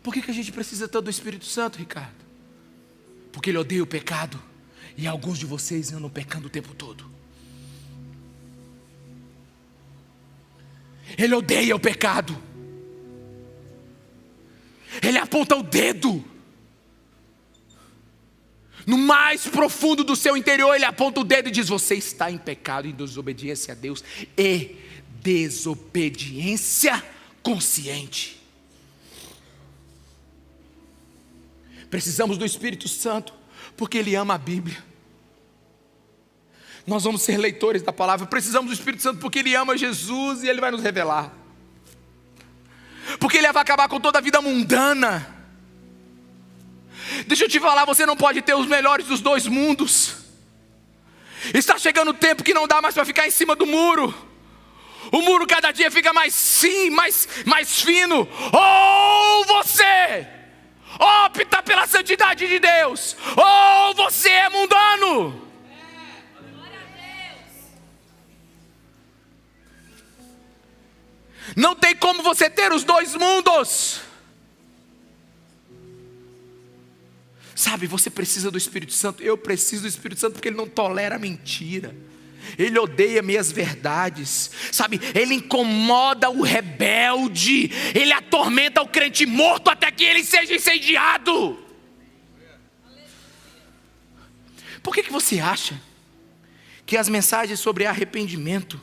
Por que a gente precisa tanto do Espírito Santo, Ricardo? Porque Ele odeia o pecado, e alguns de vocês andam pecando o tempo todo. Ele odeia o pecado. Ele aponta o dedo. No mais profundo do seu interior, Ele aponta o dedo e diz: você está em pecado, em desobediência a Deus, e desobediência consciente. Precisamos do Espírito Santo, porque Ele ama a Bíblia. Nós vamos ser leitores da palavra. Precisamos do Espírito Santo porque Ele ama Jesus e Ele vai nos revelar. Porque Ele vai acabar com toda a vida mundana. Deixa eu te falar, você não pode ter os melhores dos dois mundos. Está chegando o tempo que não dá mais para ficar em cima do muro. O muro cada dia fica mais fino. Ou você opta pela santidade de Deus, ou você é mundano. Não tem como você ter os dois mundos. Sabe, você precisa do Espírito Santo. Eu preciso do Espírito Santo porque Ele não tolera mentira. Ele odeia meias verdades, sabe? Ele incomoda o rebelde. Ele atormenta o crente morto até que ele seja incendiado. Por que você acha que as mensagens sobre arrependimento,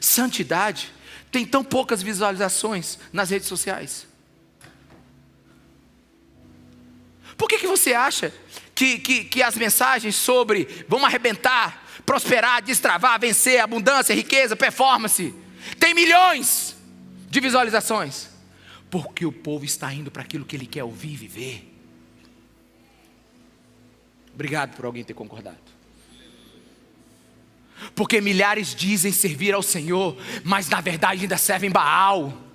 santidade, têm tão poucas visualizações nas redes sociais? Por que você acha que as mensagens sobre vamos arrebentar, prosperar, destravar, vencer, abundância, riqueza, performance, tem milhões de visualizações? Porque o povo está indo para aquilo que ele quer ouvir e viver. Obrigado por alguém ter concordado. Porque milhares dizem servir ao Senhor, mas na verdade ainda servem Baal.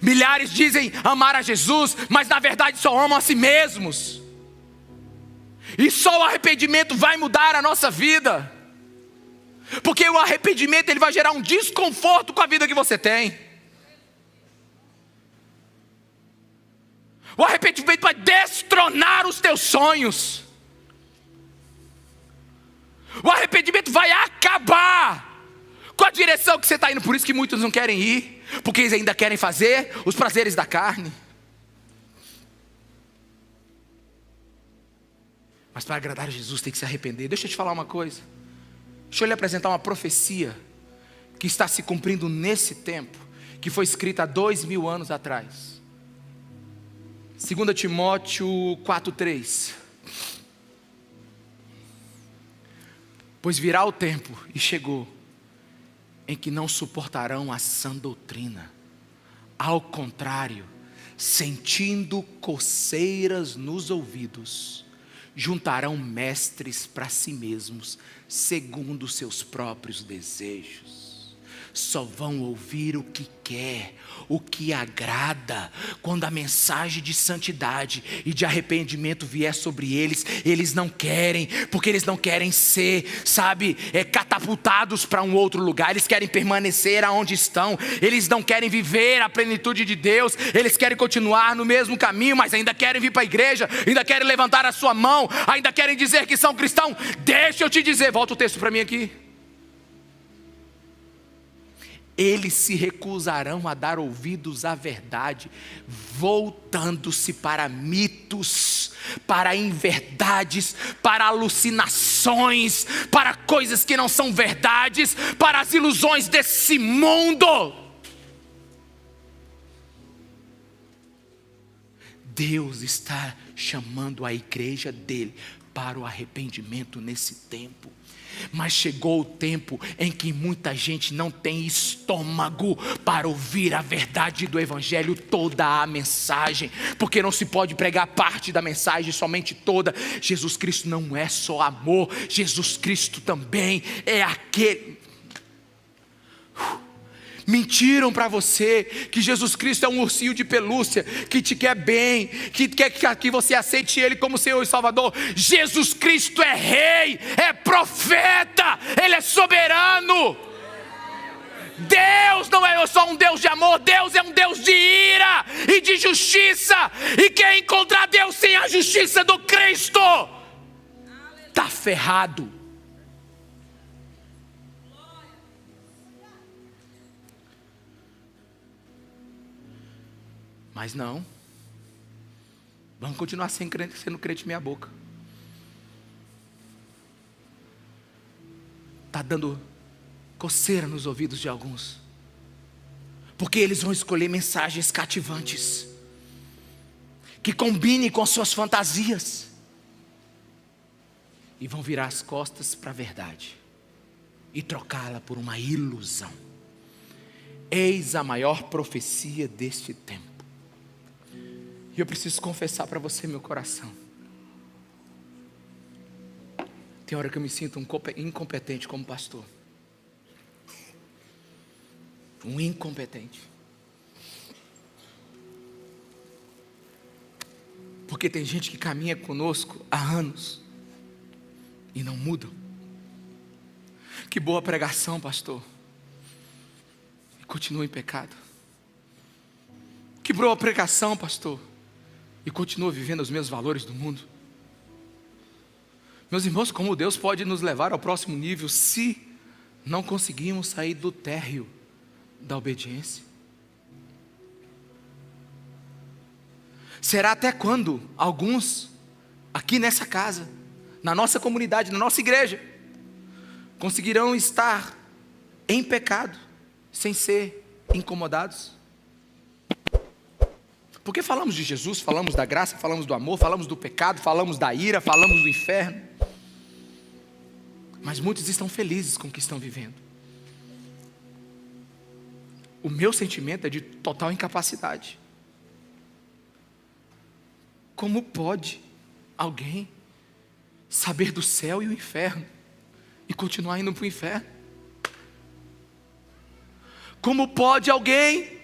Milhares dizem amar a Jesus, mas na verdade só amam a si mesmos. E só o arrependimento vai mudar a nossa vida. Porque o arrependimento ele vai gerar um desconforto com a vida que você tem. O arrependimento vai destronar os teus sonhos. O arrependimento vai acabar com a direção que você está indo. Por isso que muitos não querem ir, porque eles ainda querem fazer os prazeres da carne. Mas para agradar a Jesus tem que se arrepender. Deixa eu te falar uma coisa. Deixa eu lhe apresentar uma profecia que está se cumprindo nesse tempo, que foi escrita há 2000 anos atrás. 2 Timóteo 4:3. Pois virá o tempo, e chegou, em que não suportarão a sã doutrina. Ao contrário, sentindo coceiras nos ouvidos, juntarão mestres para si mesmos, segundo seus próprios desejos. Só vão ouvir o que quer, o que agrada. Quando a mensagem de santidade e de arrependimento vier sobre eles, eles não querem, porque eles não querem ser, catapultados para um outro lugar. Eles querem permanecer aonde estão. Eles não querem viver a plenitude de Deus. Eles querem continuar no mesmo caminho, mas ainda querem vir para a igreja, ainda querem levantar a sua mão, ainda querem dizer que são cristãos. Deixa eu te dizer, volta o texto para mim aqui. Eles se recusarão a dar ouvidos à verdade, voltando-se para mitos, para inverdades, para alucinações, para coisas que não são verdades, para as ilusões desse mundo. Deus está chamando a igreja dele para o arrependimento nesse tempo. Mas chegou o tempo em que muita gente não tem estômago para ouvir a verdade do Evangelho, toda a mensagem, porque não se pode pregar parte da mensagem, somente toda. Jesus Cristo não é só amor, Jesus Cristo também é aquele... Mentiram para você que Jesus Cristo é um ursinho de pelúcia, que te quer bem, que quer que você aceite Ele como Senhor e Salvador. Jesus Cristo é rei, é profeta, Ele é soberano. Deus não é só um Deus de amor, Deus é um Deus de ira e de justiça. E quem encontrar Deus sem a justiça do Cristo está ferrado. Mas não, vamos continuar sendo crente meia boca. Está dando coceira nos ouvidos de alguns, porque eles vão escolher mensagens cativantes, que combinem com as suas fantasias, e vão virar as costas para a verdade, e trocá-la por uma ilusão. Eis a maior profecia deste tempo. E eu preciso confessar para você, meu coração, tem hora que eu me sinto incompetente como pastor. Um incompetente. Porque tem gente que caminha conosco há anos e não mudam. Que boa pregação, pastor. E continua em pecado. Que boa pregação, pastor. E continua vivendo os mesmos valores do mundo. Meus irmãos, como Deus pode nos levar ao próximo nível se não conseguimos sair do térreo da obediência? Será até quando alguns aqui nessa casa, na nossa comunidade, na nossa igreja, conseguirão estar em pecado sem ser incomodados? Porque falamos de Jesus, falamos da graça, falamos do amor, falamos do pecado, falamos da ira, falamos do inferno, mas muitos estão felizes com o que estão vivendo. O meu sentimento é de total incapacidade. Como pode alguém saber do céu e o inferno e continuar indo para o inferno? Como pode alguém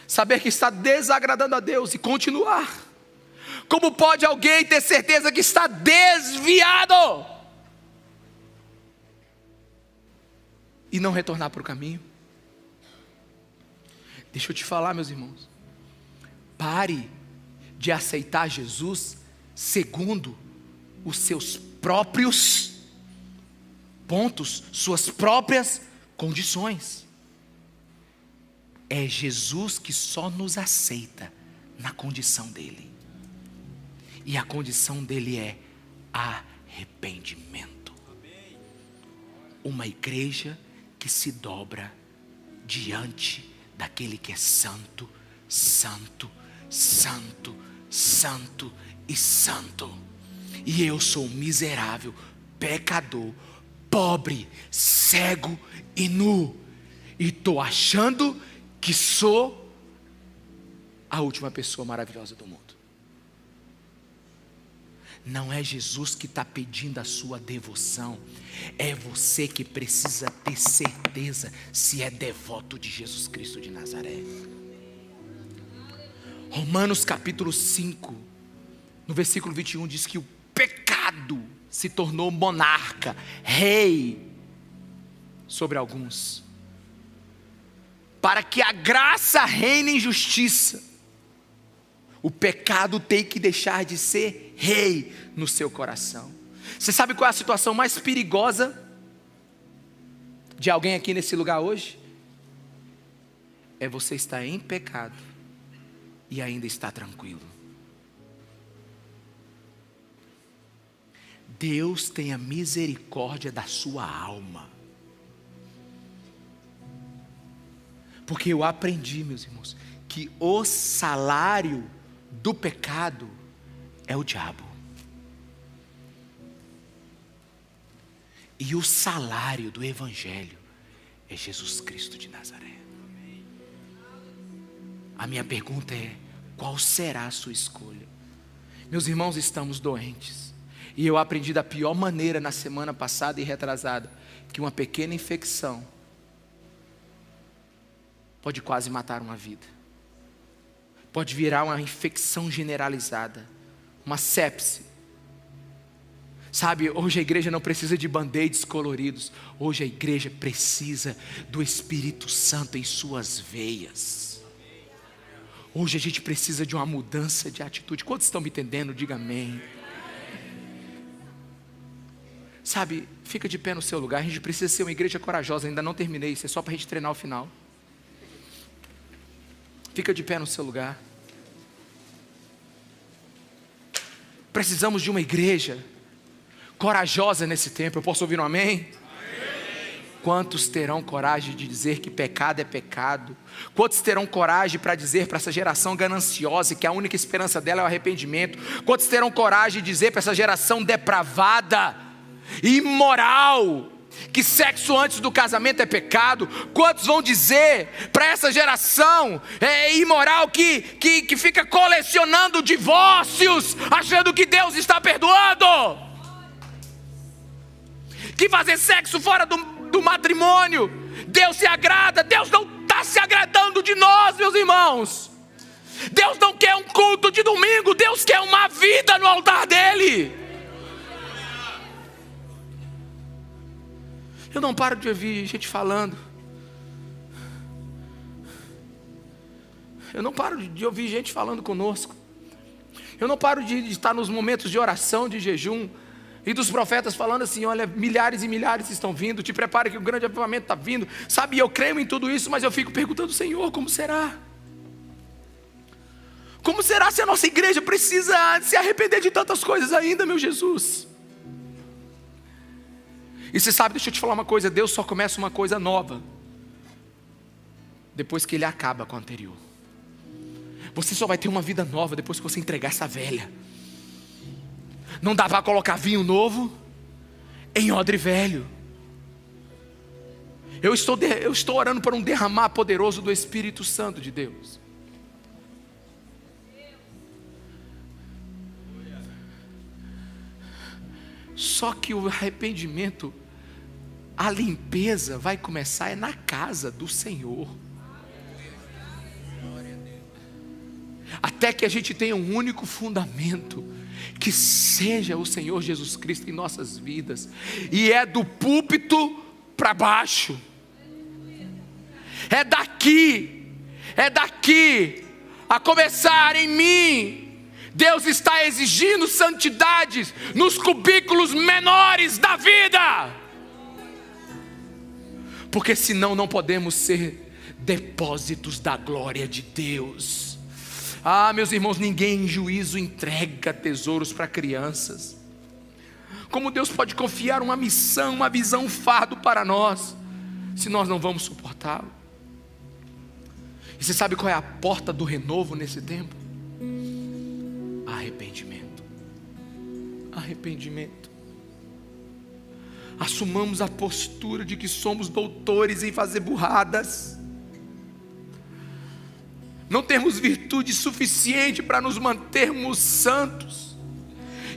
saber que está desagradando a Deus e continuar? Como pode alguém ter certeza que está desviado e não retornar para o caminho? Deixa eu te falar, meus irmãos, pare de aceitar Jesus segundo os seus próprios pontos, suas próprias condições. É Jesus que só nos aceita na condição dele, e a condição dele é arrependimento. Uma igreja que se dobra diante daquele que é santo, santo, santo, santo e santo. E eu sou miserável, pecador, pobre, cego e nu, e estou achando que sou a última pessoa maravilhosa do mundo. Não é Jesus que está pedindo a sua devoção, é você que precisa ter certeza se é devoto de Jesus Cristo de Nazaré. Romanos capítulo 5, no versículo 21, diz que o pecado se tornou monarca, rei sobre alguns, para que a graça reine em justiça. O pecado tem que deixar de ser rei no seu coração. Você sabe qual é a situação mais perigosa de alguém aqui nesse lugar hoje? É você estar em pecado e ainda estar tranquilo. Deus tenha misericórdia da sua alma. Porque eu aprendi, meus irmãos, que o salário do pecado é o diabo. E o salário do evangelho é Jesus Cristo de Nazaré. A minha pergunta é: qual será a sua escolha? Meus irmãos, estamos doentes. E eu aprendi da pior maneira na semana passada e retrasada, que uma pequena infecção pode quase matar uma vida. Pode virar uma infecção generalizada, uma sepse. Sabe, hoje a igreja não precisa de band-aids coloridos. Hoje a igreja precisa do Espírito Santo em suas veias. Hoje a gente precisa de uma mudança de atitude. Quantos estão me entendendo? Diga amém. Sabe, fica de pé no seu lugar. A gente precisa ser uma igreja corajosa. Ainda não terminei, isso é só para a gente treinar o final. Fica de pé no seu lugar. Precisamos de uma igreja corajosa nesse tempo. Eu posso ouvir um amém? Amém. Quantos terão coragem de dizer que pecado é pecado? Quantos terão coragem para dizer para essa geração gananciosa que a única esperança dela é o arrependimento? Quantos terão coragem de dizer para essa geração depravada, imoral, que sexo antes do casamento é pecado? Quantos vão dizer para essa geração imoral que fica colecionando divórcios, achando que Deus está perdoando? Que fazer sexo fora do matrimônio, Deus se agrada? Deus não está se agradando de nós, meus irmãos. Deus não quer um culto de domingo, Deus quer uma vida no altar dele. Eu não paro de ouvir gente falando. Eu não paro de ouvir gente falando conosco. Eu não paro de estar nos momentos de oração, de jejum, e dos profetas falando assim: olha, milhares e milhares estão vindo, te prepare que o grande avivamento está vindo. Sabe, eu creio em tudo isso, mas eu fico perguntando: Senhor, como será? Como será se a nossa igreja precisa se arrepender de tantas coisas ainda, meu Jesus? E você sabe, deixa eu te falar uma coisa: Deus só começa uma coisa nova depois que Ele acaba com a anterior. Você só vai ter uma vida nova depois que você entregar essa velha. Não dá para colocar vinho novo em odre velho. Eu estou orando por um derramar poderoso do Espírito Santo de Deus. Só que o arrependimento, a limpeza vai começar na casa do Senhor. Até que a gente tenha um único fundamento, que seja o Senhor Jesus Cristo em nossas vidas. E é do púlpito para baixo. É daqui a começar em mim. Deus está exigindo santidades nos cubículos menores da vida. Porque senão não podemos ser depósitos da glória de Deus. Ah, meus irmãos, ninguém em juízo entrega tesouros para crianças. Como Deus pode confiar uma missão, uma visão, um fardo para nós, se nós não vamos suportá-lo? E você sabe qual é a porta do renovo nesse tempo? Arrependimento. Arrependimento. Assumamos a postura de que somos doutores em fazer burradas. Não temos virtude suficiente para nos mantermos santos.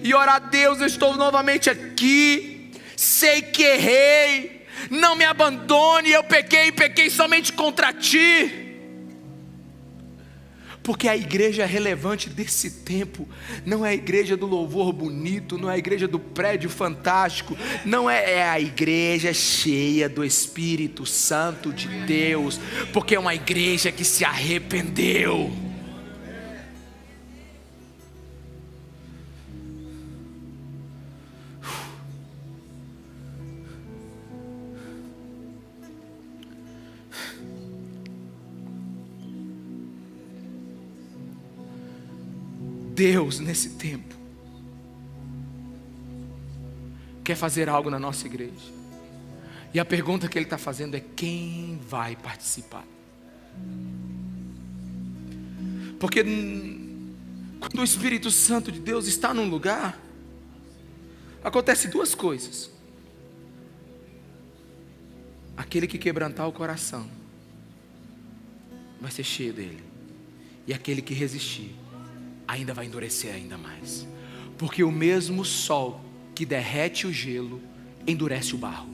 E orar a Deus: eu estou novamente aqui, sei que errei, não me abandone, eu pequei somente contra Ti. Porque a igreja relevante desse tempo não é a igreja do louvor bonito, não é a igreja do prédio fantástico, não é a igreja cheia do Espírito Santo de Deus, porque é uma igreja que se arrependeu. Deus, nesse tempo, quer fazer algo na nossa igreja. E a pergunta que Ele está fazendo é: quem vai participar? Porque quando o Espírito Santo de Deus está num lugar, acontece duas coisas. Aquele que quebrantar o coração vai ser cheio dele. E aquele que resistir ainda vai endurecer ainda mais. Porque o mesmo sol que derrete o gelo endurece o barro.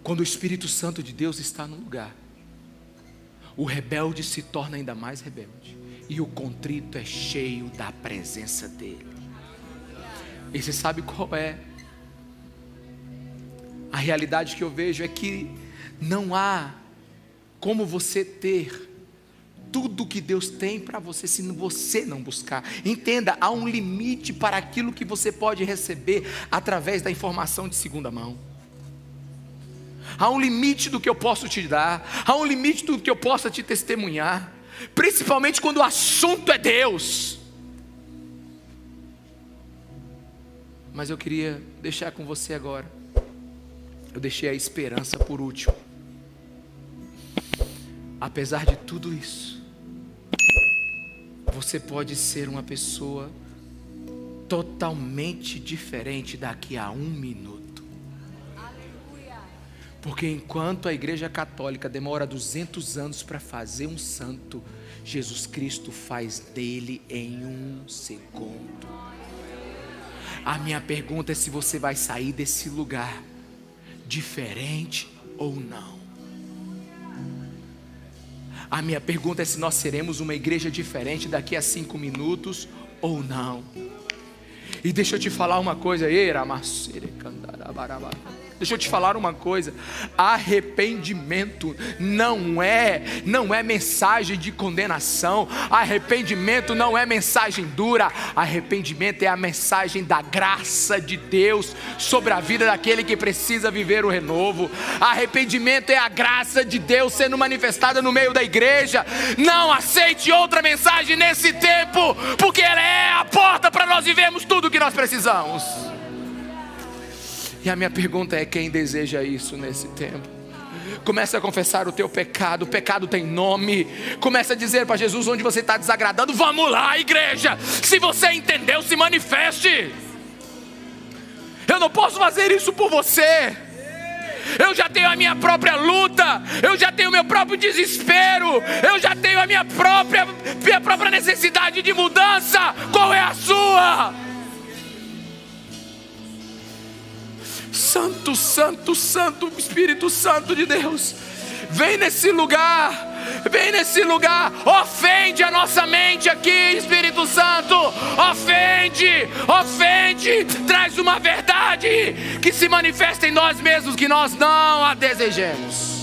Quando o Espírito Santo de Deus está no lugar, o rebelde se torna ainda mais rebelde, e o contrito é cheio da presença dele. E você sabe qual é a realidade que eu vejo? É que não há como você ter tudo que Deus tem para você se você não buscar. Entenda, há um limite para aquilo que você pode receber através da informação de segunda mão. Há um limite do que eu posso te dar, há um limite do que eu possa te testemunhar, principalmente quando o assunto é Deus. Mas eu queria deixar com você agora, eu deixei a esperança por último. Apesar de tudo isso, você pode ser uma pessoa totalmente diferente daqui a 1 minuto. Porque enquanto a igreja católica demora 200 anos para fazer um santo, Jesus Cristo faz dele em 1 segundo. A minha pergunta é se você vai sair desse lugar diferente ou não. A minha pergunta é se nós seremos uma igreja diferente daqui a 5 minutos ou não. E deixa eu te falar uma coisa. Deixa Deixa eu te falar uma coisa: arrependimento não é mensagem de condenação, arrependimento não é mensagem dura, arrependimento é a mensagem da graça de Deus sobre a vida daquele que precisa viver o renovo. Arrependimento é a graça de Deus sendo manifestada no meio da igreja. Não aceite outra mensagem nesse tempo, porque ela é a porta para nós vivermos tudo o que nós precisamos. E a minha pergunta é: quem deseja isso nesse tempo? Comece a confessar o teu pecado. O pecado tem nome. Comece a dizer para Jesus onde você está desagradando. Vamos lá, igreja, se você entendeu, se manifeste. Eu não posso fazer isso por você. Eu já tenho a minha própria luta, eu já tenho o meu próprio desespero, eu já tenho a minha própria necessidade de mudança. Qual é a sua? Santo, Santo, Santo, Espírito Santo de Deus, vem nesse lugar, vem nesse lugar, ofende a nossa mente aqui, Espírito Santo, ofende, traz uma verdade que se manifesta em nós mesmos, que nós não a desejemos.